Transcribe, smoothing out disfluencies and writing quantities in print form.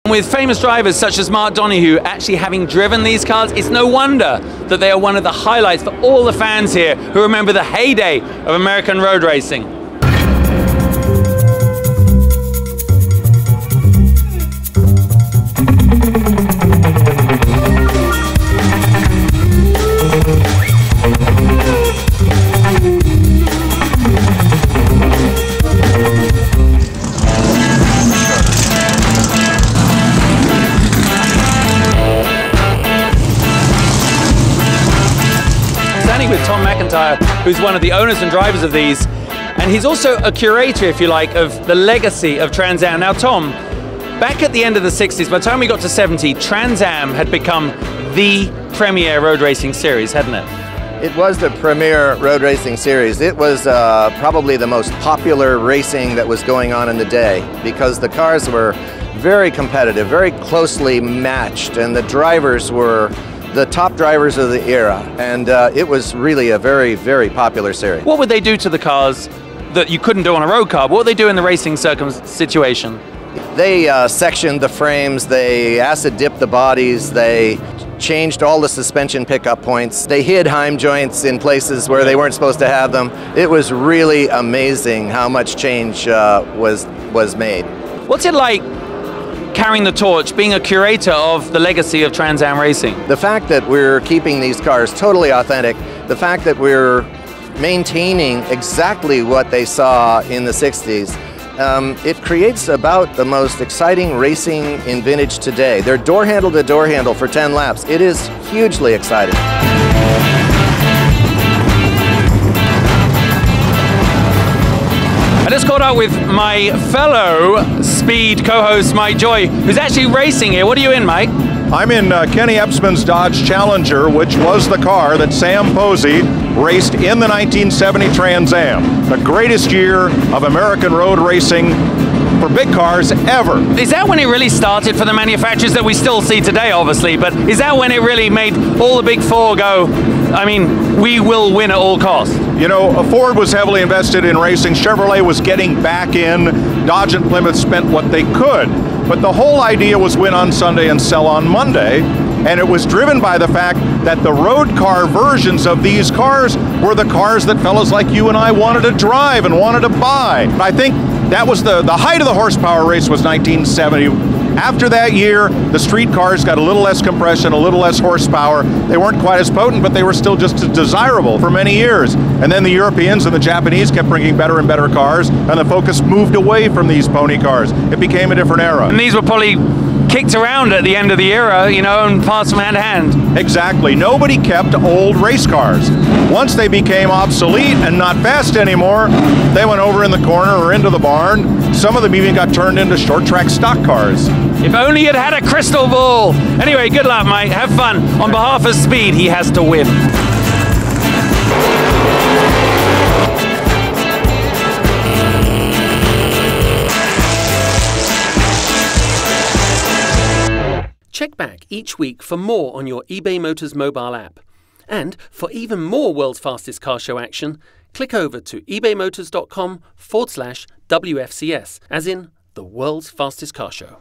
With famous drivers such as Mark Donohue actually having driven these cars, it's no wonder that they are one of the highlights for all the fans here who remember the heyday of American road racing. With Tom McIntyre, who's one of the owners and drivers of these, and he's also a curator, if you like, of the legacy of Trans Am. Now, Tom, back at the end of the 60s, by the time we got to 70, Trans Am had become the premier road racing series, hadn't it? It was the premier road racing series. It was probably the most popular racing that was going on in the day, because the cars were very competitive, very closely matched, and the drivers were the top drivers of the era, and it was really a very, very popular series. What would they do to the cars that you couldn't do on a road car? What would they do in the racing situation? They sectioned the frames, they acid dipped the bodies, they changed all the suspension pickup points, they hid heim joints in places where they weren't supposed to have them. It was really amazing how much change was made. What's it like carrying the torch, being a curator of the legacy of Trans Am racing? The fact that we're keeping these cars totally authentic, the fact that we're maintaining exactly what they saw in the 60s, it creates about the most exciting racing in vintage today. They're door handle to door handle for 10 laps. It is hugely exciting. I just caught up with my fellow Speed co-host Mike Joy, who's actually racing here. What are you in, Mike? I'm in Kenny Epsman's Dodge Challenger, which was the car that Sam Posey raced in the 1970 Trans Am. The greatest year of American road racing for big cars ever. Is that when it really started for the manufacturers that we still see today, obviously, but is that when it really made all the big four go, I mean, we will win at all costs? You know, Ford was heavily invested in racing. Chevrolet was getting back in. Dodge and Plymouth spent what they could. But the whole idea was win on Sunday and sell on Monday. And it was driven by the fact that the road car versions of these cars were the cars that fellas like you and I wanted to drive and wanted to buy. I think that was the height of the horsepower race was 1970. After that year, the street cars got a little less compression, a little less horsepower. They weren't quite as potent, but they were still just as desirable for many years. And then the Europeans and the Japanese kept bringing better and better cars, and the focus moved away from these pony cars. It became a different era. And these were probably kicked around at the end of the era, you know, and passed from hand to hand. Exactly. Nobody kept old race cars. Once they became obsolete and not fast anymore, they went over in the corner or into the barn. Some of them even got turned into short track stock cars. If only you'd had a crystal ball. Anyway, good luck, mate. Have fun. On behalf of Speed, he has to win. Check back each week for more on your eBay Motors mobile app. And for even more World's Fastest Car Show action, click over to ebaymotors.com/WFCS, as in the World's Fastest Car Show.